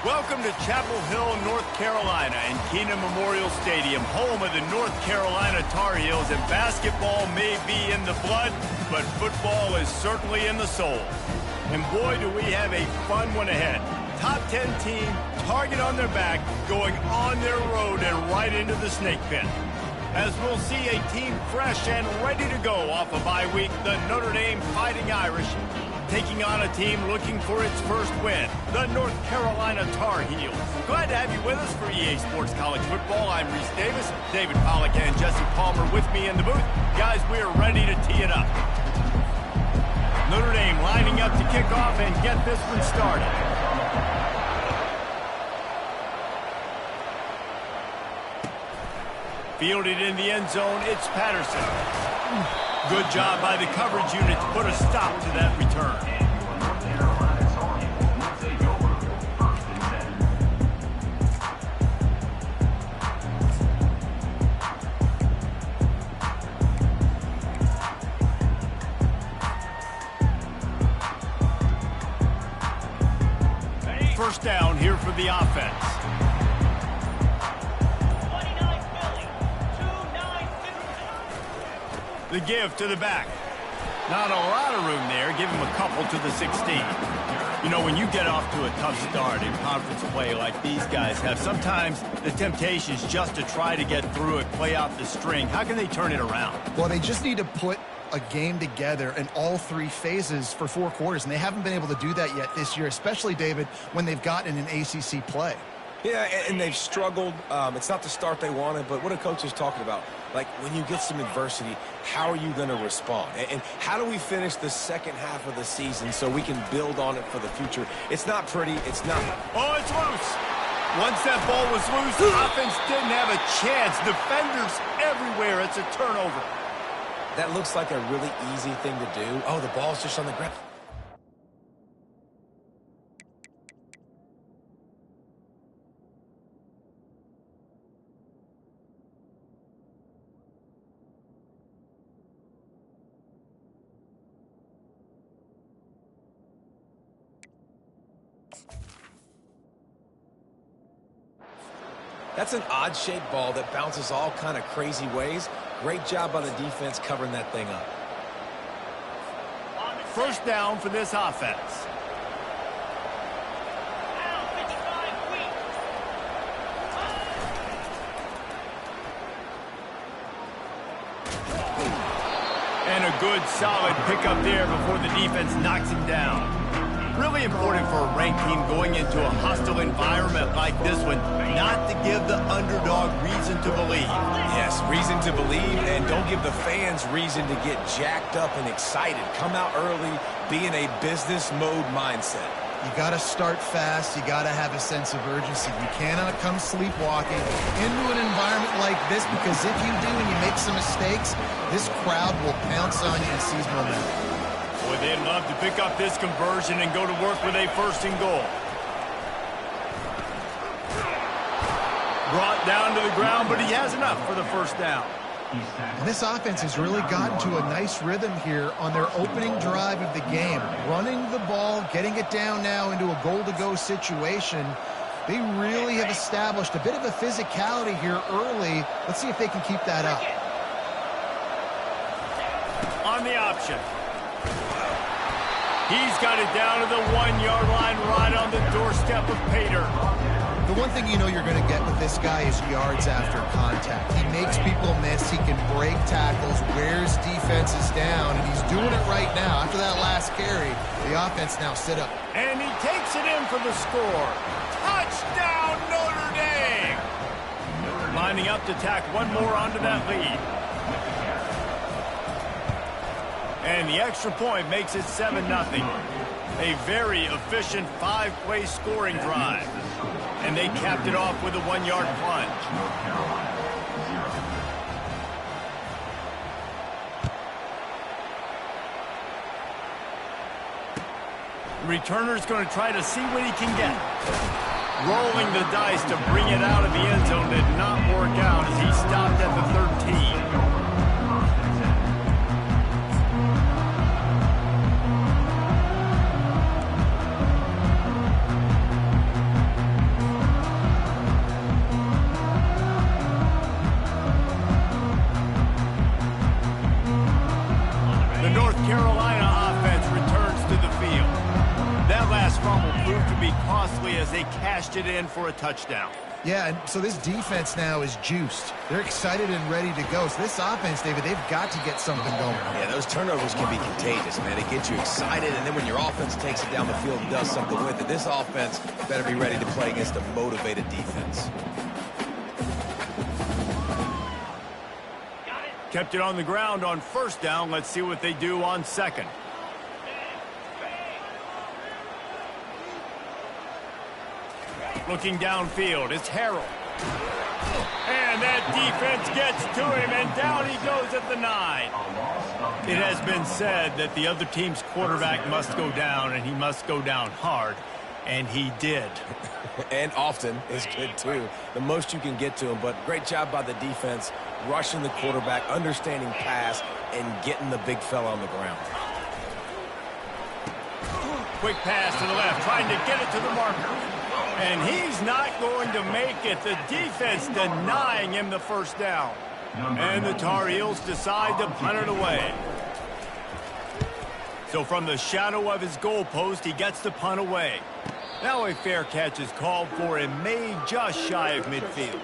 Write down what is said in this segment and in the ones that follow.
Welcome to Chapel Hill, North Carolina, and Keenan Memorial Stadium, home of the North Carolina Tar Heels. And basketball may be in the blood, but football is certainly in the soul. And boy, do we have a fun one ahead. Top 10 team, target on their back, going on their road and right into the snake pit. As we'll see a team fresh and ready to go off a bye week, the Notre Dame Fighting Irish taking on a team looking for its first win, the North Carolina Tar Heels. Glad to have you with us for EA Sports College Football. I'm Reese Davis, David Pollack and Jesse Palmer with me in the booth. Guys, we are ready to tee it up. Notre Dame lining up to kick off and get this one started. Fielded in the end zone, it's Patterson. Good job by the coverage unit to put a stop to that return. First down here for the offense. The give to the back. Not a lot of room there. Give him a couple to the 16. You know, when you get off to a tough start in conference play like these guys have, sometimes the temptation is just to try to get through it, play out the string. How can they turn it around? Well, they just need to put a game together in all three phases for 4 quarters, and they haven't been able to do that yet this year, especially, David, when they've gotten an ACC play. Yeah, and they've struggled. It's not the start they wanted, but what a coach is talking about. Like, when you get some adversity, how are you going to respond? And how do we finish the second half of the season so we can build on it for the future? It's not pretty. It's not. Oh, it's loose. Once that ball was loose, the offense didn't have a chance. Defenders everywhere. It's a turnover. That looks like a really easy thing to do. Oh, the ball's just on the ground. That's an odd-shaped ball that bounces all kind of crazy ways. Great job by the defense covering that thing up. First down for this offense. And a good, solid pickup there before the defense knocks him down. Really important for a ranked team going into a hostile environment like this one, not to give the underdog reason to believe. Yes, reason to believe, and don't give the fans reason to get jacked up and excited. Come out early, be in a business mode mindset. You got to start fast. You got to have a sense of urgency. You cannot come sleepwalking into an environment like this, because if you do and you make some mistakes, this crowd will pounce on you and seize momentum. Boy, they'd love to pick up this conversion and go to work with a first and goal. Brought down to the ground, but he has enough for the first down. And this offense has really gotten to a nice rhythm here on their opening drive of the game. Running the ball, getting it down now into a goal-to-go situation. They really have established a bit of a physicality here early. Let's see if they can keep that up. On the option. He's got it down to the 1-yard line, right on the doorstep of Pater. The one thing you know you're going to get with this guy is yards after contact. He makes people miss. He can break tackles, wears defenses down, and he's doing it right now. After that last carry, the offense now sit up. And he takes it in for the score. Touchdown, Notre Dame! Lining up to tack one more onto that lead. And the extra point makes it 7-0. A very efficient 5-play scoring drive. And they capped it off with a 1-yard plunge. The returner's going to try to see what he can get. Rolling the dice to bring it out of the end zone did not work out as he stopped at the 13. quickly as they cashed it in for a touchdown. Yeah, and so this defense now is juiced. They're excited and ready to go. So this offense, David, they've got to get something going. Yeah, those turnovers can be contagious, man. It gets you excited, and then when your offense takes it down the field and does something with it, this offense better be ready to play against a motivated defense. Kept it on the ground on first down. Let's see what they do on second. Looking downfield, it's Harrell. And that defense gets to him, and down he goes at the 9. It has been said that the other team's quarterback must go down, and he must go down hard, and he did. And often is good, too. The most you can get to him, but great job by the defense, rushing the quarterback, understanding pass, and getting the big fella on the ground. Quick pass to the left, trying to get it to the marker. And he's not going to make it. The defense denying him the first down. And the Tar Heels decide to punt it away. So from the shadow of his goalpost, he gets the punt away. Now a fair catch is called for and made just shy of midfield.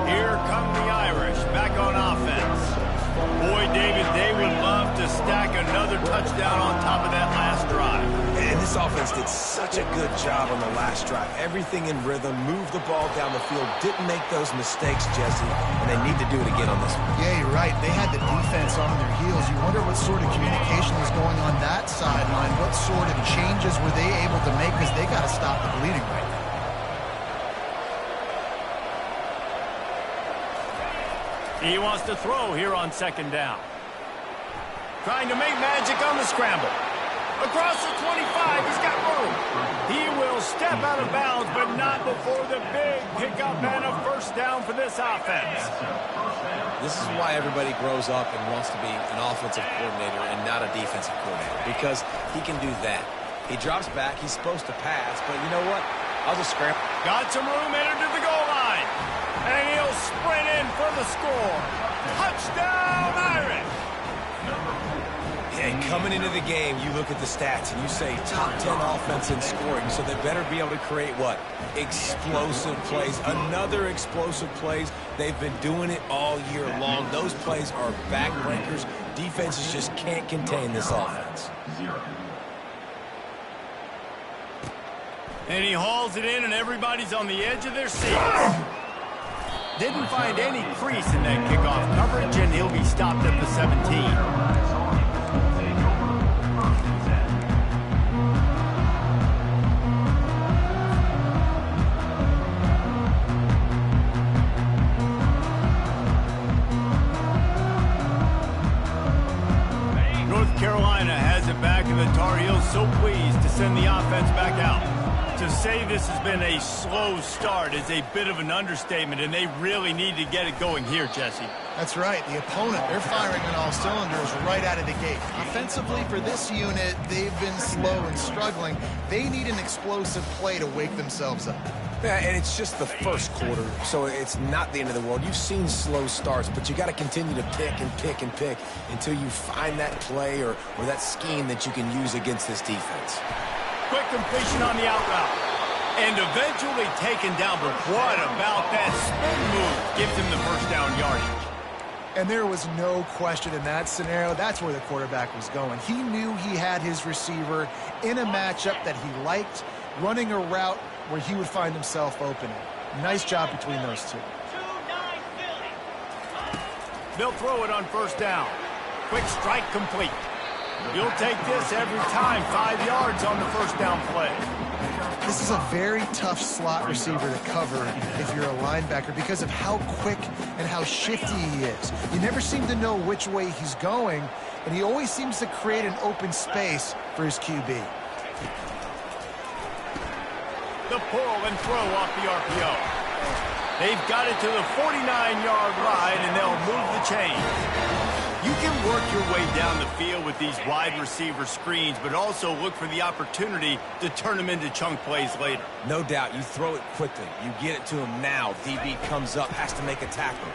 Here come the Irish back on offense. Boy, David, they would love to stack another touchdown on top of that last drive. And this offense did such a good job on the last drive. Everything in rhythm, moved the ball down the field, didn't make those mistakes, Jesse, and they need to do it again on this one. Yeah, you're right. They had the defense on their heels. You wonder what sort of communication was going on that sideline. What sort of changes were they able to make, because they got to stop the bleeding right now. He wants to throw here on second down. Trying to make magic on the scramble. Across the 25, he's got room. He will step out of bounds, but not before the big pickup and a first down for this offense. This is why everybody grows up and wants to be an offensive coordinator and not a defensive coordinator, because he can do that. He drops back. He's supposed to pass, but you know what? I'll just scramble. Got some room, entered to the goal line. And he'll sprint in for the score. Touchdown, Irish! And coming into the game, you look at the stats and you say top 10 offense in scoring, so they better be able to create what? Explosive plays. Another explosive plays. They've been doing it all year long. Those plays are backbreakers. Defenses just can't contain this offense. And he hauls it in, and everybody's on the edge of their seats. Didn't find any crease in that kickoff coverage, and he'll be stopped at the 17. North Carolina has it back, and the Tar Heels so pleased to send the offense back out. To say this has been a slow start is a bit of an understatement, and they really need to get it going here, Jesse. That's right. The opponent, they're firing on all cylinders right out of the gate. Offensively, for this unit, they've been slow and struggling. They need an explosive play to wake themselves up. Yeah, and it's just the first quarter, so it's not the end of the world. You've seen slow starts, but you got to continue to pick and pick and pick until you find that play or that scheme that you can use against this defense. Quick completion on the out route. And eventually taken down, but what about that spin move? Gives him the first down yardage. And there was no question in that scenario. That's where the quarterback was going. He knew he had his receiver in a matchup that he liked, running a route where he would find himself opening. Nice job between those two. They'll throw it on first down. Quick strike complete. You'll take this every time. 5 yards on the first down play. This is a very tough slot receiver to cover if you're a linebacker because of how quick and how shifty he is. You never seem to know which way he's going, and he always seems to create an open space for his QB. The pull and throw off the RPO. They've got it to the 49-yard line, and they'll move the chains. You can work your way down the field with these wide receiver screens, but also look for the opportunity to turn them into chunk plays later. No doubt, you throw it quickly. You get it to him now. DB comes up, has to make a tackle.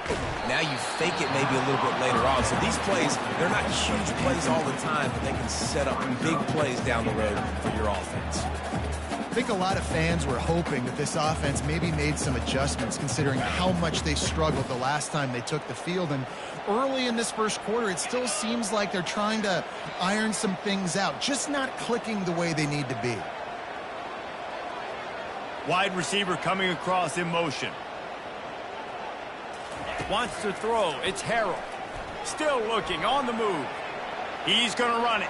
Now you fake it maybe a little bit later on. So these plays, they're not huge plays all the time, but they can set up big plays down the road for your offense. I think a lot of fans were hoping that this offense maybe made some adjustments considering how much they struggled the last time they took the field. And early in this first quarter, it still seems like they're trying to iron some things out, just not clicking the way they need to be. Wide receiver coming across in motion. Wants to throw. It's Harrell. Still looking on the move. He's going to run it.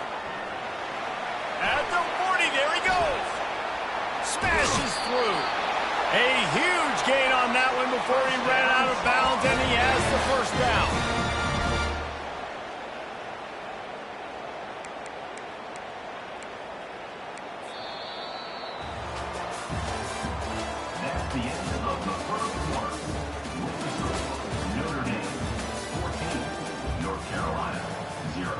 At the 40, there he goes. Smashes through. A huge gain on that one before he ran out of bounds, and he has the first down. That's the end of the first quarter. Notre Dame 14, North Carolina 0.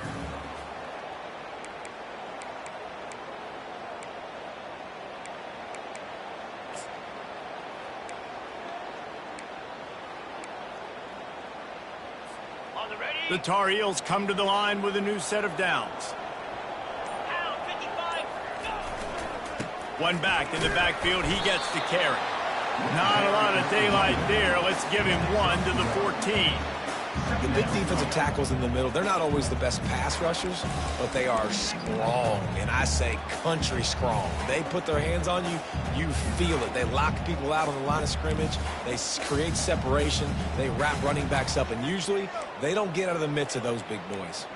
The Tar Heels come to the line with a new set of downs. One back in the backfield, he gets the carry. Not a lot of daylight there. Let's give him one to the 14. The big defensive tackles in the middle, they're not always the best pass rushers, but they are strong, and I say country strong. They put their hands on you, you feel it. They lock people out on the line of scrimmage. They create separation. They wrap running backs up, and usually they don't get out of the midst of those big boys.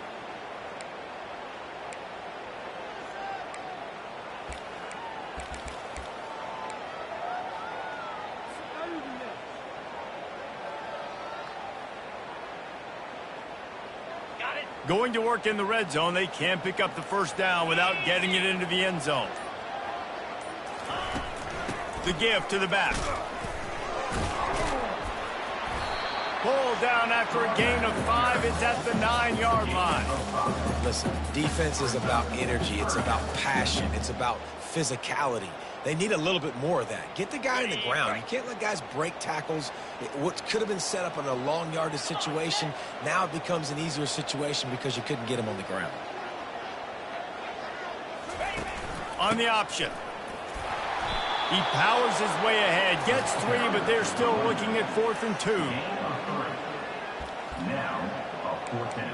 Going to work in the red zone. They can't pick up the first down without getting it into the end zone. The give to the back. Pulled down after a gain of 5. It's at the 9-yard line. Listen, defense is about energy. It's about passion. It's about physicality. They need a little bit more of that. Get the guy in the ground. You can't let guys break tackles. What could have been set up in a long yardage situation, now it becomes an easier situation because you couldn't get him on the ground. On the option. He powers his way ahead. Gets 3, but they're still looking at 4th and 2. Now, a 4th down.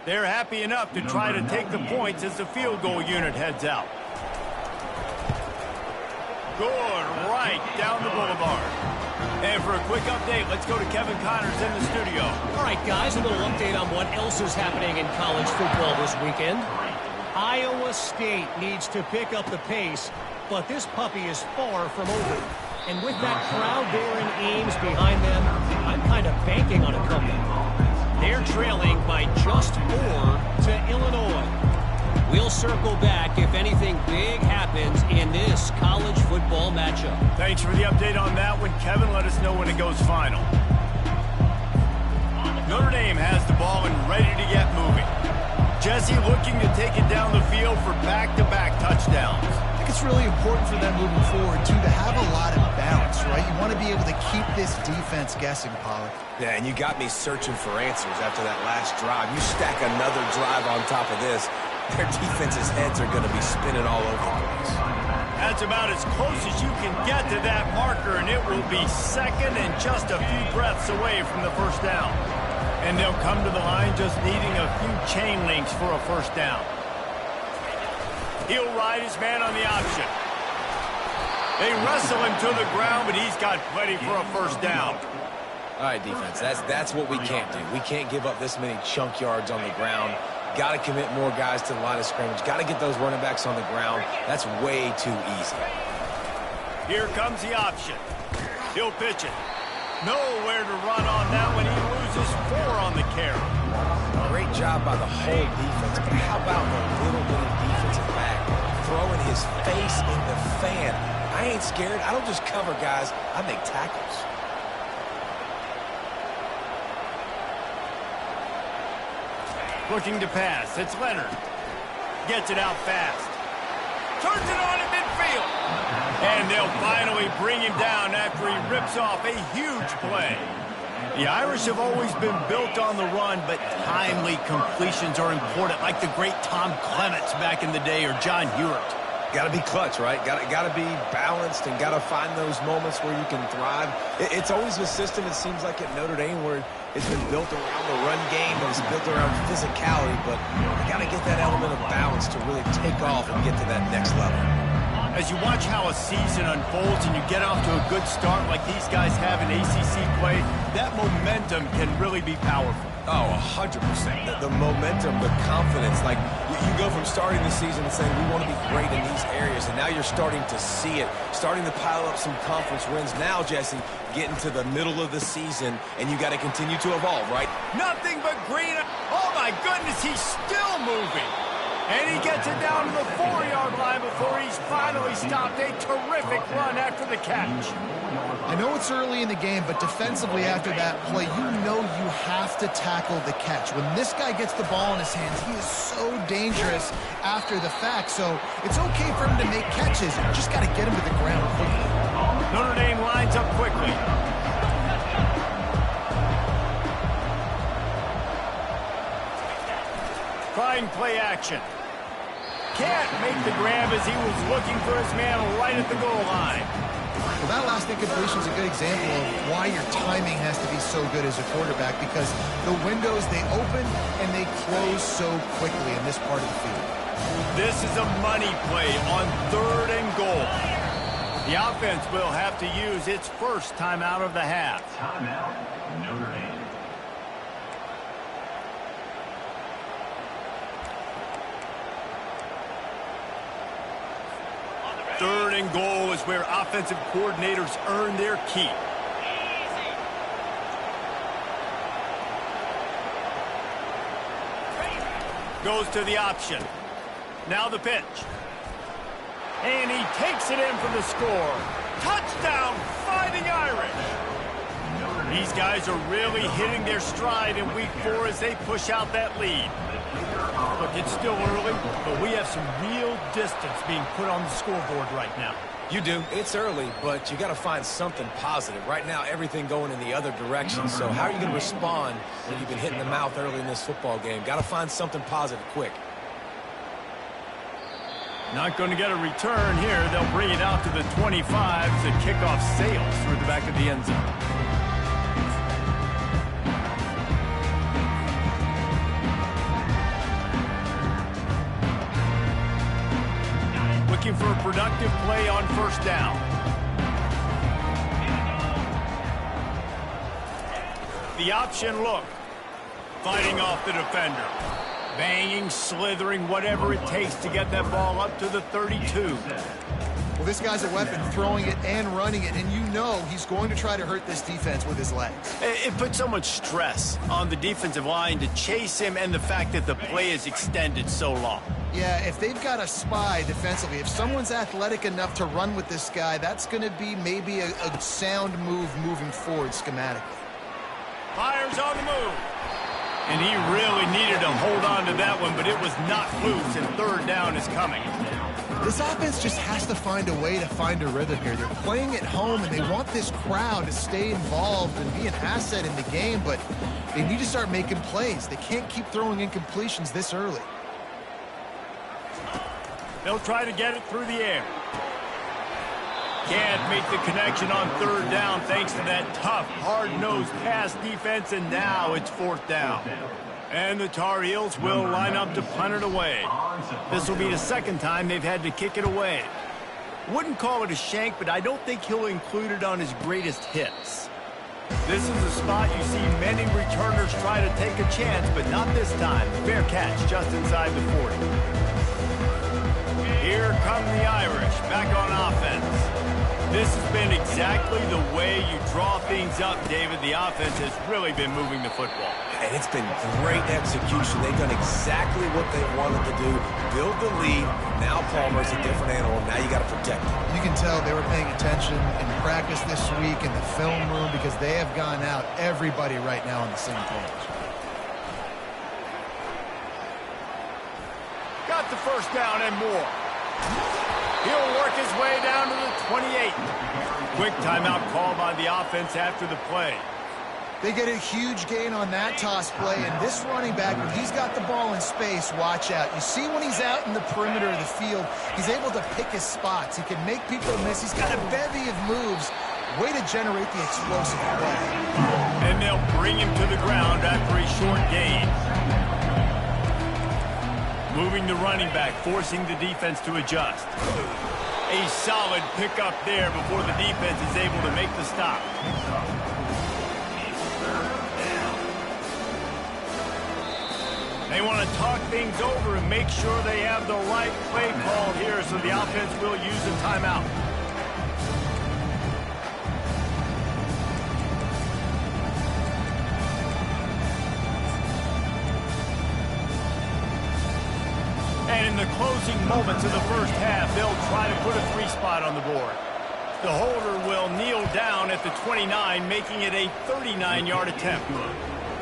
They're happy enough to try to take the points as the field goal unit heads out. Good, right down the boulevard. And for a quick update, let's go to Kevin Connors in the studio. All right, guys, a little update on what else is happening in college football this weekend. Iowa State needs to pick up the pace, but this puppy is far from over. And with that crowd there in Ames behind them, I'm kind of banking on a comeback. They're trailing by just 4 to Illinois. We'll circle back if anything big happens in this college football matchup. Thanks for the update on that one, Kevin. Let us know when it goes final. Notre Dame has the ball and ready to get moving. Jesse looking to take it down the field for back-to-back touchdowns. I think it's really important for them moving forward, too, to have a lot of bounce, right? You want to be able to keep this defense guessing, Pollard. Yeah, and you got me searching for answers after that last drive. You stack another drive on top of this, their defense's heads are going to be spinning all over the place. That's about as close as you can get to that marker, and it will be second and just a few breaths away from the first down. And they'll come to the line just needing a few chain links for a first down. He'll ride his man on the option. They wrestle him to the ground, but he's got plenty for a first down. All right, defense, that's what we can't do. We can't give up this many chunk yards on the ground. Got to commit more guys to the line of scrimmage. Got to get those running backs on the ground. That's way too easy. Here comes the option. He'll pitch it. Nowhere to run on that one. He loses 4 on the carry. Great job by the whole defense, but how about the little bitty defensive back throwing his face in the fan? I ain't scared. I don't just cover guys. I make tackles. Looking to pass. It's Leonard. Gets it out fast. Turns it on in midfield. And they'll finally bring him down after he rips off a huge play. The Irish have always been built on the run, but timely completions are important, like the great Tom Clements back in the day or John Hewitt. Got to be clutch, right? Got to be balanced and got to find those moments where you can thrive. It's always a system, it seems like, at Notre Dame where it's been built around the run game and it's built around physicality, but you got to get that element of balance to really take off and get to that next level. As you watch how a season unfolds and you get off to a good start like these guys have in ACC play, that momentum can really be powerful. Oh, 100%. The momentum, the confidence. Like, you go from starting the season and saying, we want to be great in these areas, and now you're starting to see it, starting to pile up some conference wins. Now, Jesse, getting to the middle of the season, and you got to continue to evolve, right? Nothing but green. Oh, my goodness, he's still moving. And he gets it down to the 4-yard line before he's finally stopped. A terrific run after the catch. I know it's early in the game, but defensively after that play, you know you have to tackle the catch. When this guy gets the ball in his hands, he is so dangerous after the fact. So it's okay for him to make catches. You just got to get him to the ground quickly. Notre Dame lines up quickly. Trying play action. Can't make the grab as he was looking for his man right at the goal line. Well, that last incompletion is a good example of why your timing has to be so good as a quarterback, because the windows, they open and they close so quickly in this part of the field. This is a money play on 3rd and goal. The offense will have to use its first timeout of the half. Timeout, Notre Dame. 3rd and goal is where offensive coordinators earn their keep. Goes to the option. Now the pitch. And he takes it in for the score. Touchdown, Fighting Irish. These guys are really hitting their stride in week 4 as they push out that lead. Look, it's still early, but we have some real distance being put on the scoreboard right now. You do. It's early, but you got to find something positive. Right now, everything going in the other direction. So how are you going to respond when you've been hit in the mouth early in this football game? Got to find something positive quick. Not going to get a return here. They'll bring it out to the 25 as the kickoff sails through the back of the end zone. Looking for a productive play on 1st down. The option look. Fighting off the defender. Banging, slithering, whatever it takes to get that ball up to the 32. Well, this guy's a weapon, throwing it and running it, and you know he's going to try to hurt this defense with his legs. It puts so much stress on the defensive line to chase him and the fact that the play is extended so long. Yeah, if they've got a spy defensively, if someone's athletic enough to run with this guy, that's going to be maybe a sound move moving forward schematically. Fires on the move. And he really needed to hold on to that one, but it was not loose, and 3rd down is coming. This offense just has to find a way to find a rhythm here. They're playing at home, and they want this crowd to stay involved and be an asset in the game, but they need to start making plays. They can't keep throwing incompletions this early. They'll try to get it through the air. Can't make the connection on 3rd down thanks to that tough, hard-nosed pass defense, and now it's 4th down. And the Tar Heels will line up to punt it away. This will be the 2nd time they've had to kick it away. Wouldn't call it a shank, but I don't think he'll include it on his greatest hits. This is a spot you see many returners try to take a chance, but not this time. Fair catch just inside the 40. Here come the Irish back on offense. This has been exactly the way you draw things up, David. The offense has really been moving the football. And it's been great execution. They've done exactly what they wanted to do. Build the lead. Now Palmer's a different animal. Now you got to protect him. You can tell they were paying attention in practice this week in the film room because they have gone out, everybody right now on the same page. Got the first down and more. He'll work his way down to the 28. Quick timeout call by the offense after the play. They get a huge gain on that toss play, and this running back, when he's got the ball in space, watch out. You see when he's out in the perimeter of the field, he's able to pick his spots. He can make people miss. He's got a bevy of moves. Way to generate the explosive play. And they'll bring him to the ground after a short gain. Moving the running back, forcing the defense to adjust. A solid pickup there before the defense is able to make the stop. They want to talk things over and make sure they have the right play call here, so the offense will use a timeout. And in the closing moments of the first half, they'll try to put a 3-spot on the board. The holder will kneel down at the 29, making it a 39-yard attempt.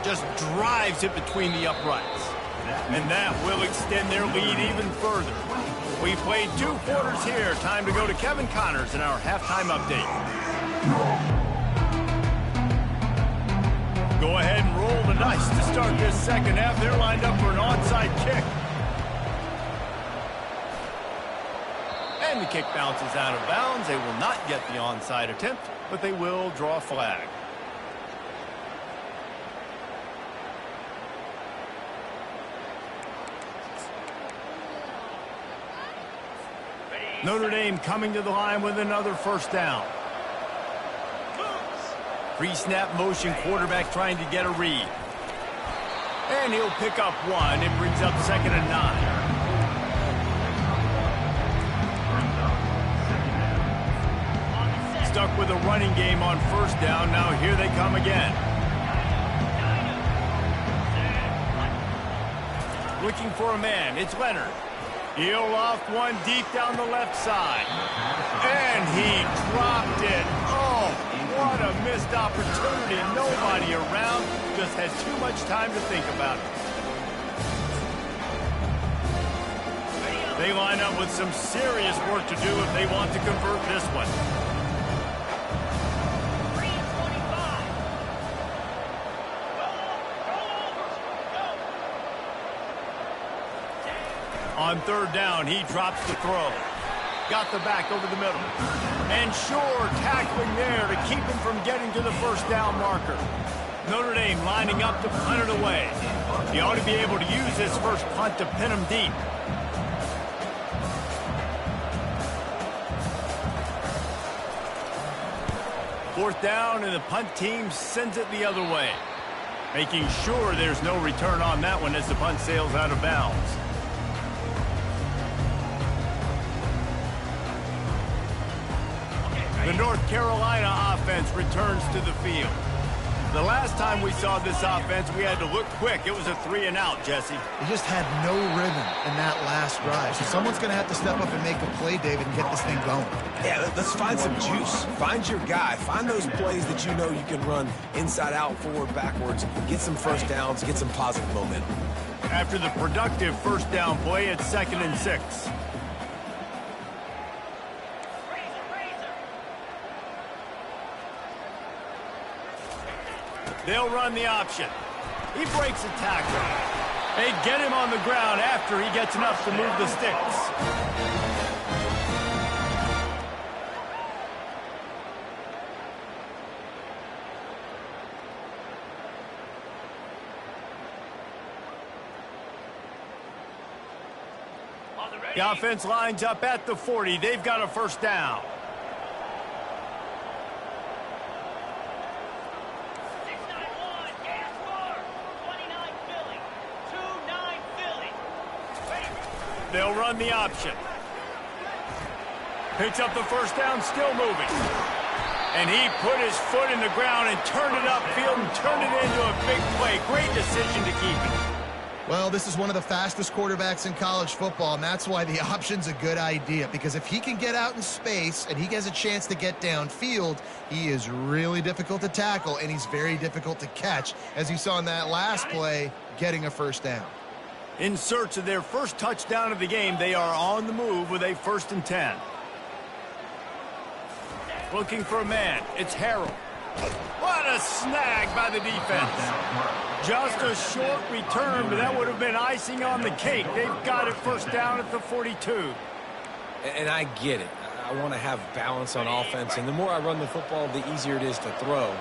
Just drives it between the uprights. And that will extend their lead even further. We played 2 quarters here. Time to go to Kevin Connors in our halftime update. Go ahead and roll the dice to start this second half. They're lined up for an onside kick. And the kick bounces out of bounds. They will not get the onside attempt, but they will draw a flag. Notre Dame coming to the line with another first down. Pre-snap motion, quarterback trying to get a read. And he'll pick up 1 and brings up 2nd and 9. Stuck with a running game on first down. Now here they come again. Looking for a man. It's Leonard. He'll loft one deep down the left side. And he dropped it. Oh, what a missed opportunity. Nobody around. Just had too much time to think about it. They line up with some serious work to do if they want to convert this one. On third down, he drops the throw. Got the back over the middle. And sure, tackling there to keep him from getting to the first down marker. Notre Dame lining up to punt it away. He ought to be able to use this first punt to pin him deep. Fourth down, and the punt team sends it the other way. Making sure there's no return on that one as the punt sails out of bounds. The North Carolina offense returns to the field. The last time we saw this offense, we had to look quick. It was a 3-and-out, Jesse. They just had no rhythm in that last drive. So someone's going to have to step up and make a play, David, and get this thing going. Yeah, let's find some juice. Find your guy. Find those plays that you know you can run inside out, forward, backwards. Get some first downs. Get some positive momentum. After the productive first down play, it's 2nd and 6. They'll run the option. He breaks a tackle. They get him on the ground after he gets enough to move the sticks. The offense lines up at the 40. They've got a first down. They'll run the option. Picks up the first down, still moving. And he put his foot in the ground and turned it upfield and turned it into a big play. Great decision to keep it. Well, this is one of the fastest quarterbacks in college football, and that's why the option's a good idea. Because if he can get out in space and he gets a chance to get downfield, he is really difficult to tackle, and he's very difficult to catch, as you saw in that last play, getting a first down. In search of their first touchdown of the game, they are on the move with a 1st and 10. Looking for a man. It's Harrell. What a snag by the defense. Just a short return, but that would have been icing on the cake. They've got it first down at the 42. And I get it. I want to have balance on offense, and the more I run the football, the easier it is to throw,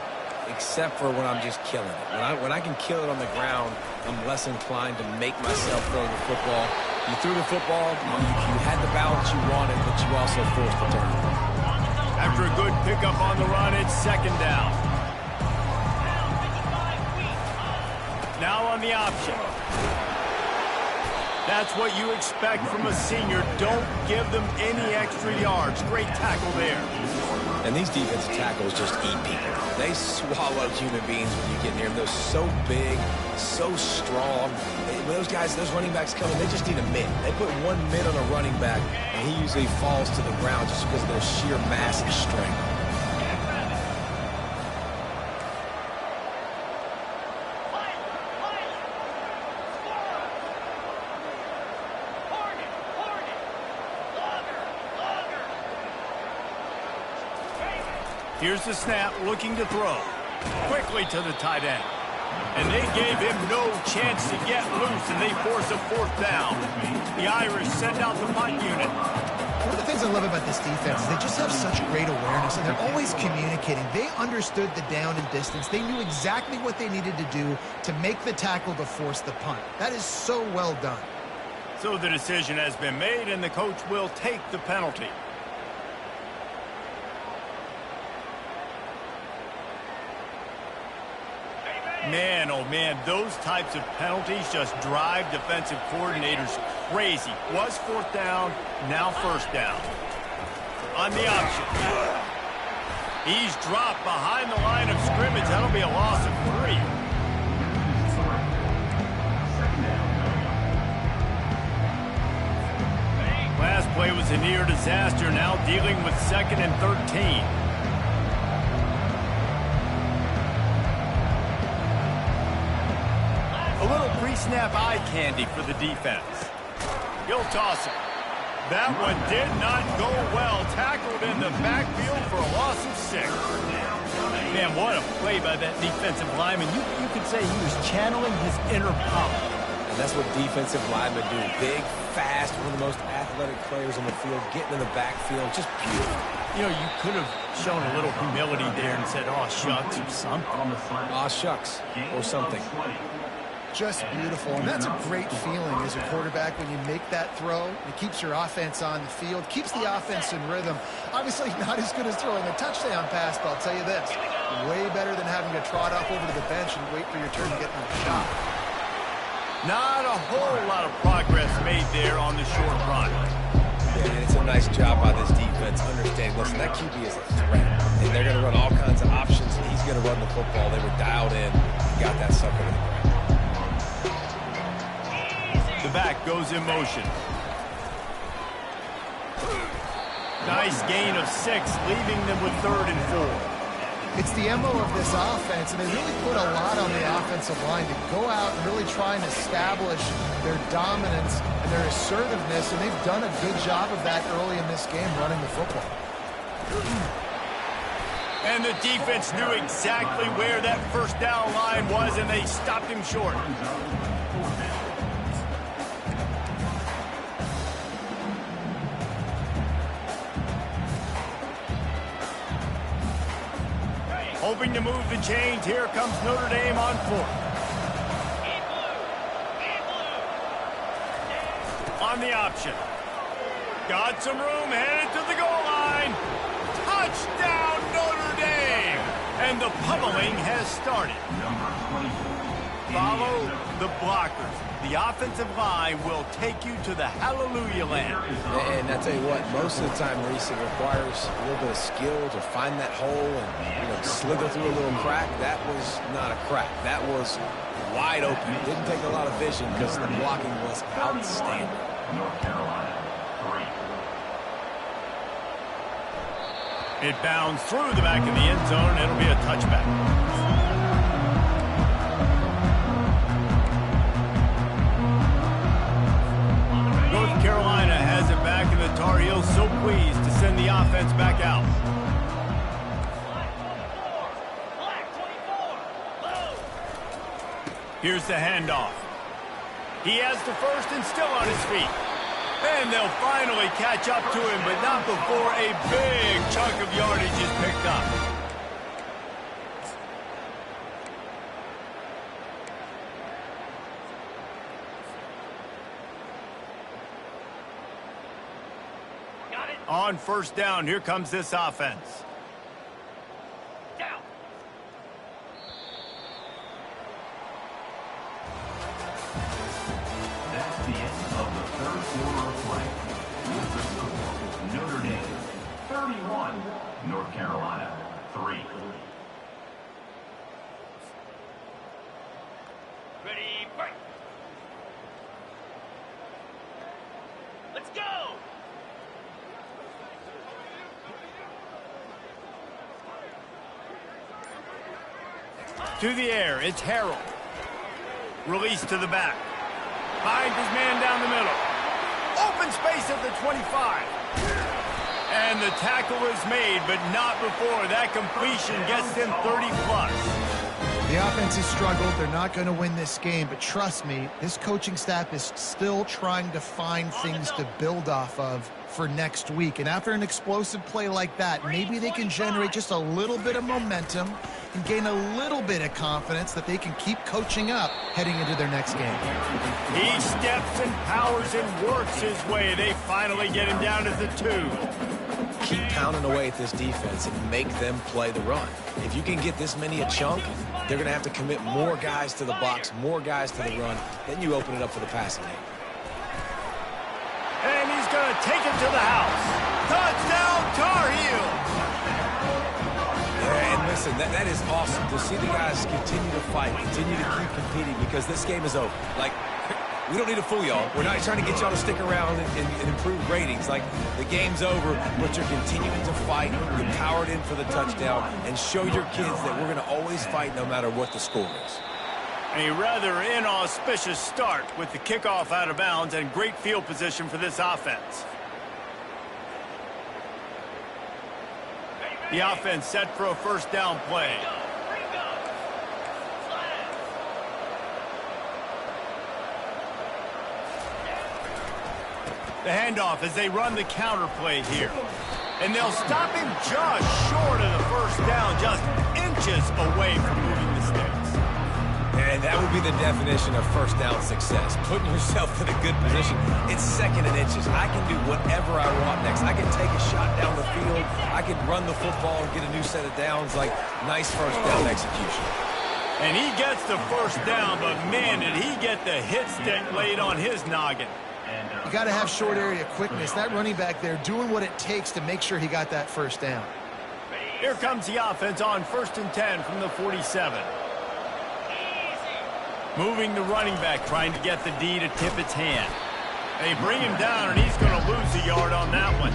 except for when I'm just killing it. When I can kill it on the ground, I'm less inclined to make myself throw the football. You threw the football, you had the balance you wanted, but you also forced the turnover. After a good pickup on the run, it's 2nd down. Now on the option. That's what you expect from a senior. Don't give them any extra yards. Great tackle there. And these defensive tackles just eat people. They swallow human beings when you get near them. They're so big, so strong. When those guys, those running backs come in, they just need a mid. They put one mid on a running back, and he usually falls to the ground just because of their sheer mass and strength. Here's the snap, looking to throw. Quickly to the tight end. And they gave him no chance to get loose, and they force a 4th down. The Irish send out the punt unit. One of the things I love about this defense is they just have such great awareness, and they're always communicating. They understood the down and distance. They knew exactly what they needed to do to make the tackle to force the punt. That is so well done. So the decision has been made, and the coach will take the penalty. Man, oh man, those types of penalties just drive defensive coordinators crazy. Was 4th down, now 1st down. On the option. He's dropped behind the line of scrimmage. That'll be a loss of 3. Last play was a near disaster, now dealing with 2nd and 13. A little pre-snap eye candy for the defense. He'll toss it. That one did not go well. Tackled in the backfield for a loss of 6. Man, what a play by that defensive lineman. You could say he was channeling his inner power. And that's what defensive linemen do. Big, fast, one of the most athletic players on the field, getting in the backfield, just beautiful. You know, you could have shown a little humility there and said, "Aw, shucks," or something. Aw, shucks, or something. Just beautiful, and that's a great feeling as a quarterback when you make that throw. It keeps your offense on the field, keeps the offense in rhythm. Obviously not as good as throwing a touchdown pass, but I'll tell you this, way better than having to trot off over to the bench and wait for your turn to get in a shot. Not a whole lot of progress made there on the short run. Yeah, and it's a nice job by this defense understanding, listen, that QB is a threat, and they're going to run all kinds of options, and he's going to run the football. They were dialed in, got that sucker in the ground. The back goes in motion. Nice gain of 6, leaving them with 3rd and 4. It's the MO of this offense, and they really put a lot on the offensive line to go out and really try and establish their dominance and their assertiveness, and they've done a good job of that early in this game running the football. And the defense knew exactly where that 1st down line was, and they stopped him short. Hoping to move the chains. Here comes Notre Dame on 4th. On the option. Got some room, headed to the goal line. Touchdown, Notre Dame! And the pummeling has started. Follow the blockers. The offensive line will take you to the hallelujah land. And I tell you what, most of the time, Reese, it requires a little bit of skill to find that hole and, slither through a little crack. That was not a crack. That was wide open. Didn't take a lot of vision because the blocking was outstanding. North Carolina, 3. It bounds through the back of the end zone. It'll be a touchback. North Carolina has it back, and the Tar Heels so pleased to send the offense back out. Here's the handoff. He has the first and still on his feet. And they'll finally catch up to him, but not before a big chunk of yardage is picked up. On first down, here comes this offense. That's the end of the third quarter of play. With the score, Notre Dame 31, North Carolina 3. Ready, break. Let's go. To the air, it's Harold. Release to the back. Finds his man down the middle. Open space at the 25. And the tackle is made, but not before that completion gets them 30-plus. The offense has struggled. They're not going to win this game, but trust me, this coaching staff is still trying to find things to build off of for next week. And after an explosive play like that, maybe they can generate just a little bit of momentum and gain a little bit of confidence that they can keep coaching up heading into their next game. He steps and powers and works his way. They finally get him down to the 2. Keep pounding away at this defense and make them play the run. If you can get this many a chunk, they're going to have to commit more guys to the box, more guys to the run. Then you open it up for the passing game. And he's going to take it to the house. Touchdown, Tar Heels! Yeah, and listen, that is awesome to see the guys continue to fight, continue to keep competing, because this game is over. Like, we don't need to fool y'all. We're not trying to get y'all to stick around and improve ratings. Like, the game's over, but you're continuing to fight. You're powered in for the touchdown, and show your kids that we're going to always fight no matter what the score is. A rather inauspicious start with the kickoff out of bounds and great field position for this offense. The offense set for a first down play. The handoff as they run the counter play here. And they'll stop him just short of the first down, just inches away from moving the sticks. And that would be the definition of first down success. Putting yourself in a good position. It's second and inches. I can do whatever I want next. I can take a shot down the field. I can run the football and get a new set of downs. Like, nice first down execution. And he gets the first down, but man, did he get the hit stick laid on his noggin. You got to have short area quickness. That running back there doing what it takes to make sure he got that first down. Here comes the offense on 1st and 10 from the 47. Moving the running back, trying to get the D to tip its hand. They bring him down, and he's going to lose a yard on that one.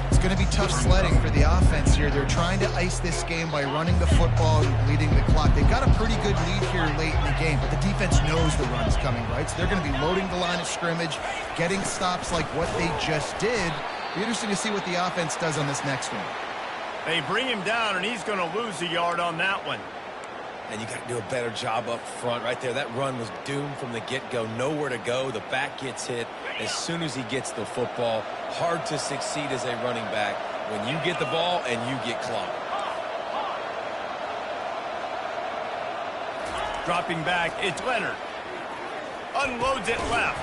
It's going to be tough sledding for the offense here. They're trying to ice this game by running the football and bleeding the clock. They've got a pretty good lead here late in the game, but the defense knows the run's coming, right? So they're going to be loading the line of scrimmage, getting stops like what they just did. Be interesting to see what the offense does on this next one. They bring him down, and he's going to lose a yard on that one. And you got to do a better job up front right there. That run was doomed from the get-go. Nowhere to go. The back gets hit as soon as he gets the football. Hard to succeed as a running back when you get the ball and you get clogged. Dropping back, it's Leonard. Unloads it left.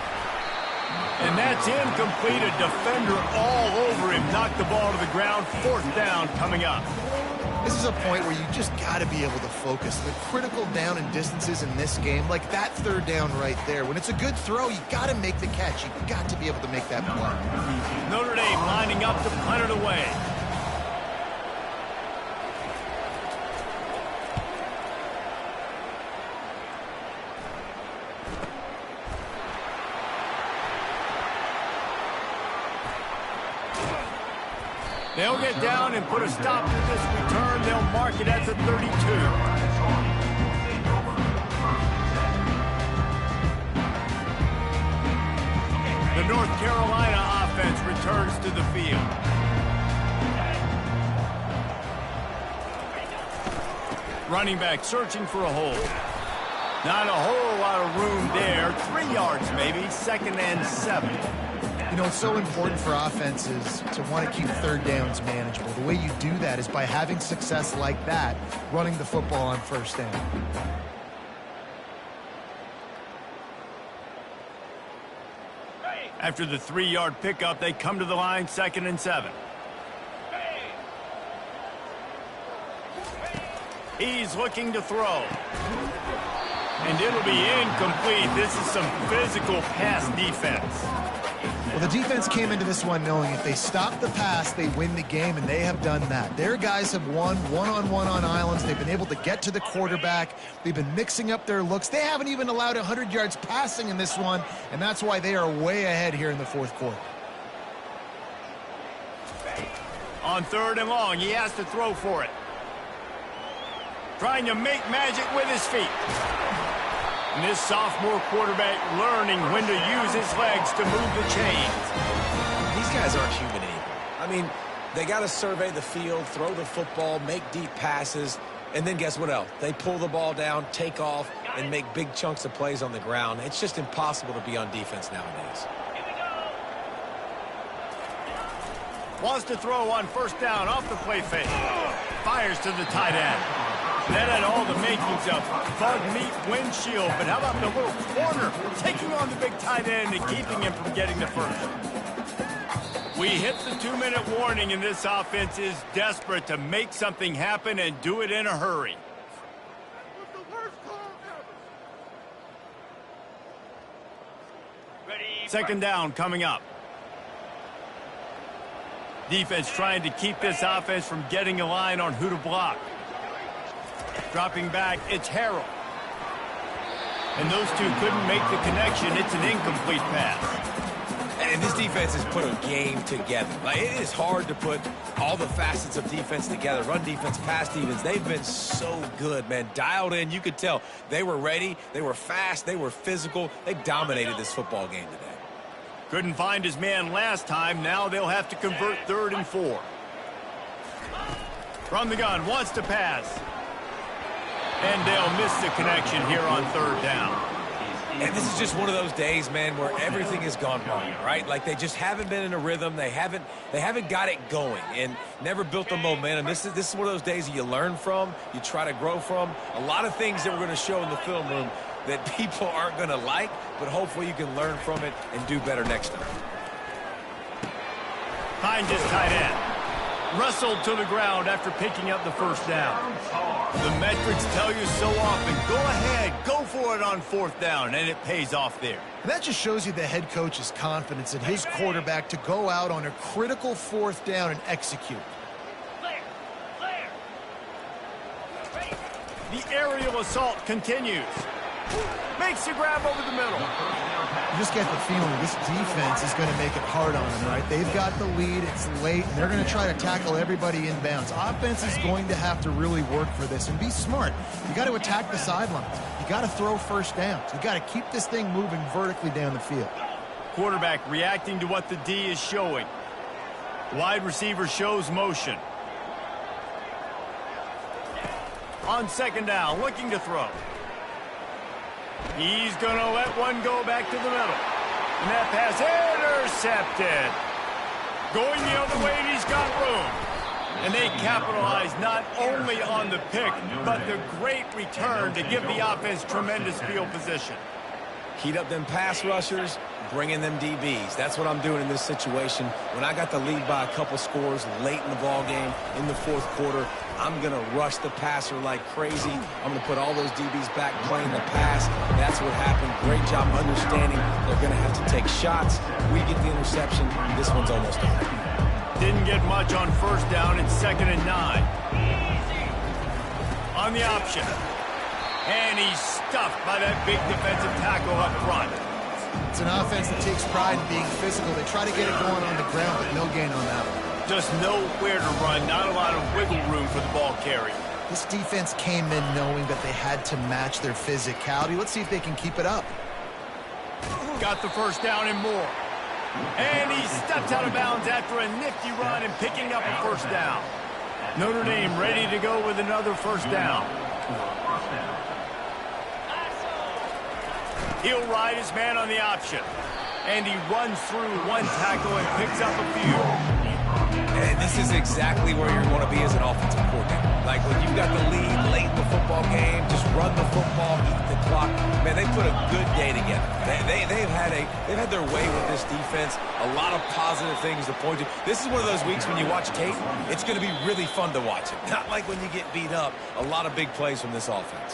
And that's incomplete. A defender all over him. Knocked the ball to the ground. 4th down coming up. This is a point where you just got to be able to focus. The critical down and distances in this game, like that third down right there. When it's a good throw, you got to make the catch. You got to be able to make that play. Notre Dame lining up to punt it away. They'll get down and put a stop to this return. They'll mark it at the 32. The North Carolina offense returns to the field. Running back searching for a hole. Not a whole lot of room there. 3 yards maybe, 2nd and 7. You know, it's so important for offenses to want to keep third downs manageable. The way you do that is by having success like that, running the football on first down. After the 3-yard pickup, they come to the line, 2nd and 7. He's looking to throw. And it'll be incomplete. This is some physical pass defense. Well, the defense came into this one knowing if they stop the pass, they win the game, and they have done that. Their guys have won one-on-one on islands. They've been able to get to the quarterback. They've been mixing up their looks. They haven't even allowed 100 yards passing in this one, and that's why they are way ahead here in the fourth quarter. On 3rd and long, he has to throw for it. Trying to make magic with his feet. And this sophomore quarterback learning when to use his legs to move the chains. These guys aren't human anymore. I mean, they got to survey the field, throw the football, make deep passes, and then guess what else? They pull the ball down, take off, and make big chunks of plays on the ground. It's just impossible to be on defense nowadays. Wants to throw on 1st down off the play fake. Fires to the tight end. That had all the makings of bug meat windshield, but how about the little corner taking on the big tight end and keeping him from getting the first? We hit the 2-minute warning, and this offense is desperate to make something happen and do it in a hurry. Ready, 2nd down coming up. Defense trying to keep this offense from getting a line on who to block. Dropping back, it's Harrell. And those two couldn't make the connection. It's an incomplete pass. And this defense has put a game together. Like, it is hard to put all the facets of defense together. Run defense, pass defense. They've been so good, man. Dialed in. You could tell they were ready. They were fast. They were physical. They dominated this football game today. Couldn't find his man last time. Now they'll have to convert 3rd and 4. From the gun, wants to pass. And they'll miss the connection here on 3rd down. And this is just one of those days, man, where everything has gone wrong, right? Like, they just haven't been in a rhythm. They haven't got it going and never built the momentum. This is one of those days that you learn from, you try to grow from. A lot of things that we're going to show in the film room that people aren't going to like, but hopefully you can learn from it and do better next time. Finds his tight end. Wrestled to the ground after picking up the 1st down. The metrics tell you so often, go ahead, go for it on 4th down, and it pays off there. And that just shows you the head coach's confidence in his quarterback to go out on a critical 4th down and execute. The aerial assault continues. Makes the grab over the middle. You just get the feeling this defense is going to make it hard on them, right? They've got the lead, it's late, and they're going to try to tackle everybody inbounds. Offense is going to have to really work for this and be smart. You got to attack the sidelines. You got to throw 1st downs. You got to keep this thing moving vertically down the field. Quarterback reacting to what the D is showing. Wide receiver shows motion. On 2nd down, looking to throw. He's going to let one go back to the middle. And that pass intercepted. Going the other way, and he's got room. And they capitalize not only on the pick, but the great return to give the offense tremendous field position. Heat up them pass rushers, bring in them DBs. That's what I'm doing in this situation. When I got the lead by a couple scores late in the ball game, in the fourth quarter, I'm going to rush the passer like crazy. I'm going to put all those DBs back playing the pass. That's what happened. Great job understanding they're going to have to take shots. We get the interception. This one's almost done. Didn't get much on first down. It's 2nd and 9. On the option. And he's stuffed by that big defensive tackle up front. It's an offense that takes pride in being physical. They try to get it going on the ground, but no gain on that one. Just nowhere to run. Not a lot of wiggle room for the ball carrier. This defense came in knowing that they had to match their physicality. Let's see if they can keep it up. Got the first down and more. And he stepped out of bounds after a nifty run and picking up a first down. Notre Dame ready to go with another first down. He'll ride his man on the option. And he runs through one tackle and picks up a few. And this is exactly where you want to be as an offensive coordinator. Like when you've got the lead late in the football game, just run the football, eat the clock. Man, they put a good day together. They've had their way with this defense. A lot of positive things to point to. This is one of those weeks when you watch tape, it's going to be really fun to watch it. Not like when you get beat up. A lot of big plays from this offense.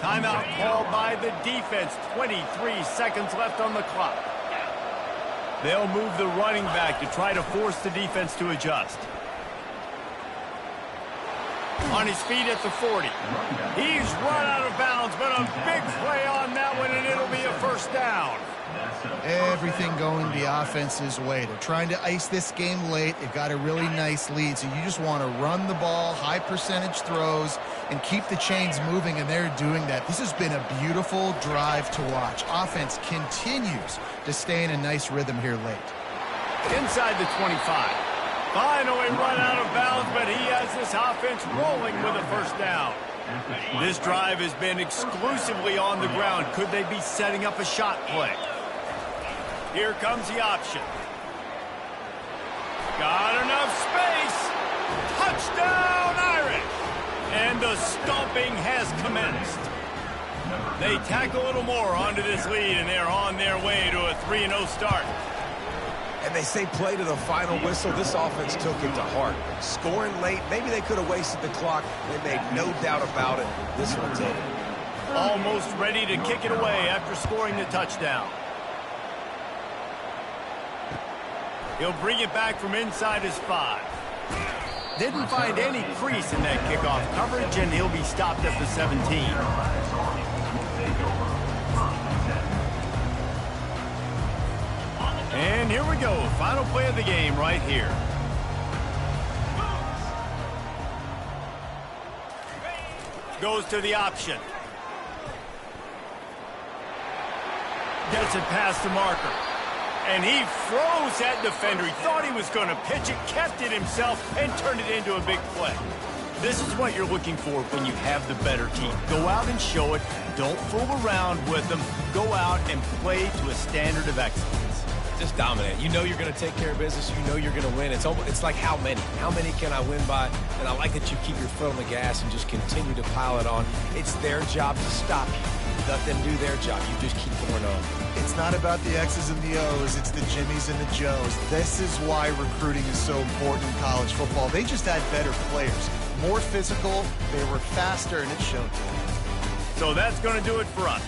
Timeout called by the defense. 23 seconds left on the clock. They'll move the running back to try to force the defense to adjust. On his feet at the 40. He's run out of bounds, but a big play on that one, and it'll be a first down. Everything going the offense's way. They're trying to ice this game late. They've got a really nice lead, so you just want to run the ball, high percentage throws, and keep the chains moving, and they're doing that. This has been a beautiful drive to watch. Offense continues to stay in a nice rhythm here late. Inside the 25. Finally run out of bounds, but he has this offense rolling with a first down. This drive has been exclusively on the ground. Could they be setting up a shot play? Here comes the option. Got enough space. Touchdown, Irish. And the stomping has commenced. They tack a little more onto this lead, and they're on their way to a 3-0 start. And they say play to the final whistle. This offense took it to heart. Scoring late, maybe they could have wasted the clock. They made no doubt about it. This one's over. Almost ready to kick it away after scoring the touchdown. He'll bring it back from inside his 5. Didn't find any crease in that kickoff coverage, and he'll be stopped at the 17. And here we go. Final play of the game right here. Goes to the option. Gets it past the marker. And he froze that defender. He thought he was going to pitch it, kept it himself, and turned it into a big play. This is what you're looking for when you have the better team. Go out and show it. Don't fool around with them. Go out and play to a standard of excellence. Just dominate. You know you're going to take care of business. You know you're going to win. It's like how many? How many can I win by? And I like that you keep your foot on the gas and just continue to pile it on. It's their job to stop you. Let them do their job. You just keep going on. It's not about the X's and the O's. It's the Jimmies and the Joes. This is why recruiting is so important in college football. They just had better players. More physical. They were faster, and it showed. So that's going to do it for us.